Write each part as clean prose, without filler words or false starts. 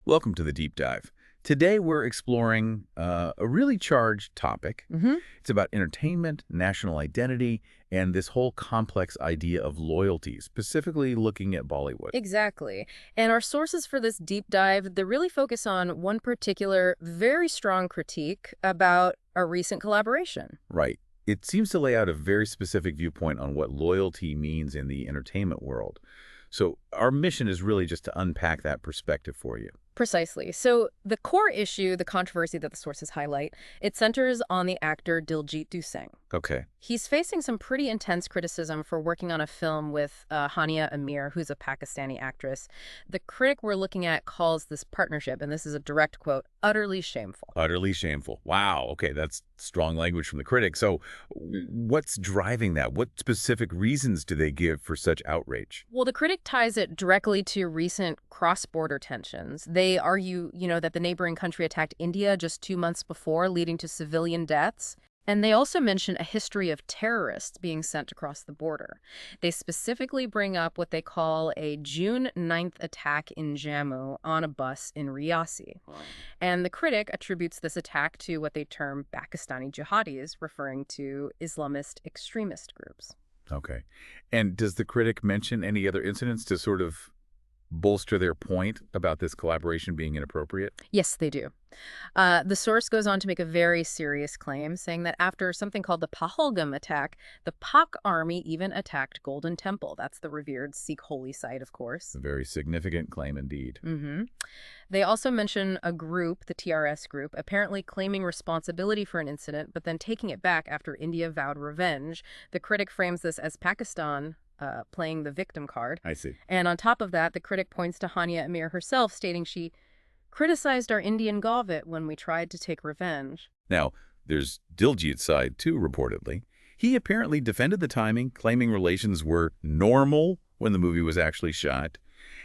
Welcome to the Deep Dive. Today we're exploring a really charged topic. hmm It's about entertainment, national identity, and this whole complex idea of loyalty, specifically looking at Bollywood. Exactly. And our sources for this deep dive, they really focus on one particular, very strong critique about a recent collaboration. Right. It seems to lay out a very specific viewpoint on what loyalty means in the entertainment world. So our mission is really just to unpack that perspective for you. Precisely. So the core issue, the controversy that the sources highlight, it centers on the actor Diljeet Dosanjh. Okay. He's facing some pretty intense criticism for working on a film with Hania Amir, who's a Pakistani actress. The critic we're looking at calls this partnership, and this is a direct quote, utterly shameful. Utterly shameful. Wow. Okay, that's strong language from the critic. So what's driving that? What specific reasons do they give for such outrage? Well, the critic ties it directly to recent cross-border tensions. They argue, that the neighboring country attacked India just 2 months before, leading to civilian deaths. And they also mention a history of terrorists being sent across the border. They specifically bring up what they call a June 9th attack in Jammu on a bus in Riyasi. And the critic attributes this attack to what they term Pakistani jihadis, referring to Islamist extremist groups. Okay. And does the critic mention any other incidents to sort of bolster their point about this collaboration being inappropriate? Yes, they do. The source goes on to make a very serious claim, saying that after something called the Pahalgam attack, the Pak army even attacked Golden Temple. That's the revered Sikh holy site, of course. A very significant claim indeed. They also mention a group, the TRS group, apparently claiming responsibility for an incident, but then taking it back after India vowed revenge. The critic frames this as Pakistan playing the victim card. I see. And on top of that, the critic points to Hania Amir herself, stating she criticized our Indian Gavit when we tried to take revenge. Now, there's Diljeet's side, too, reportedly. He apparently defended the timing, claiming relations were normal when the movie was actually shot.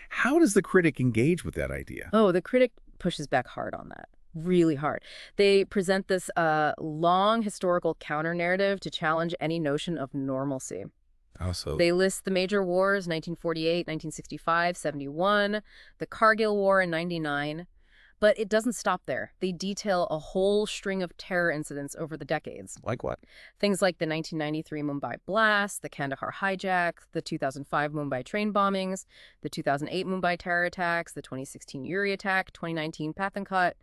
How does the critic engage with that idea? Oh, the critic pushes back hard on that. Really hard. They present this long historical counter-narrative to challenge any notion of normalcy. Also, They list the major wars, 1948, 1965, 71, the Kargil War in 99. But it doesn't stop there. They detail a whole string of terror incidents over the decades. like what? Things like the 1993 Mumbai blast, the Kandahar hijack, the 2005 Mumbai train bombings, the 2008 Mumbai terror attacks, the 2016 Uri attack, 2019 Pathankot.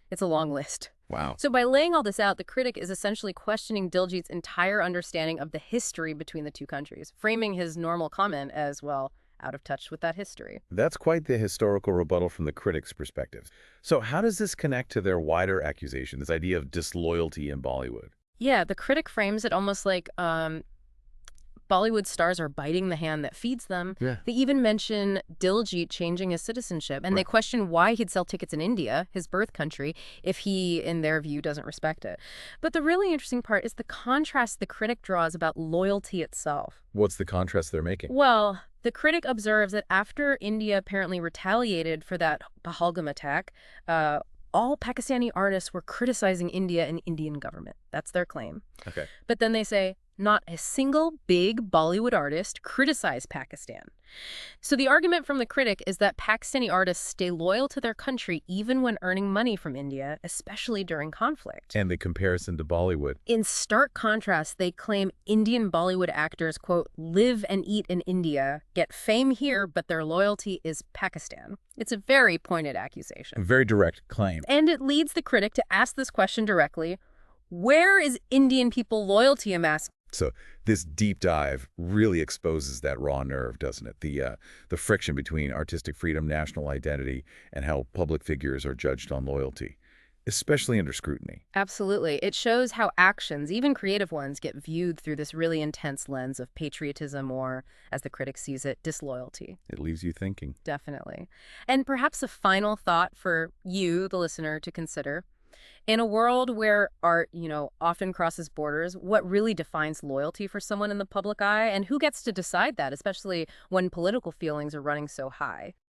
It's a long list. Wow. So by laying all this out, the critic is essentially questioning Diljeet's entire understanding of the history between the two countries, framing his normal comment as, well, out of touch with that history. That's quite the historical rebuttal from the critic's perspective. So how does this connect to their wider accusation, this idea of disloyalty in Bollywood? Yeah, the critic frames it almost like Bollywood stars are biting the hand that feeds them. Yeah. They even mention Diljeet changing his citizenship, and they Right. question why he'd sell tickets in India, his birth country, if he, in their view, doesn't respect it. But the really interesting part is the contrast the critic draws about loyalty itself. What's the contrast they're making? Well, the critic observes that after India apparently retaliated for that Pahalgam attack, all Pakistani artists were criticizing India and Indian government. That's their claim. Okay. But then they say, not a single big Bollywood artist criticized Pakistan. So the argument from the critic is that Pakistani artists stay loyal to their country even when earning money from India, especially during conflict. And the comparison to Bollywood. In stark contrast, they claim Indian Bollywood actors, quote, live and eat in India, get fame here, but their loyalty is Pakistan. It's a very pointed accusation. A very direct claim. And it leads the critic to ask this question directly: where is Indian people loyalty amassed? So this deep dive really exposes that raw nerve, doesn't it? The friction between artistic freedom, national identity, and how public figures are judged on loyalty, especially under scrutiny. Absolutely. It shows how actions, even creative ones, get viewed through this really intense lens of patriotism or, as the critic sees it, disloyalty. It leaves you thinking. Definitely. And perhaps a final thought for you, the listener, to consider. In a world where art, often crosses borders, what really defines loyalty for someone in the public eye? And who gets to decide that, especially when political feelings are running so high?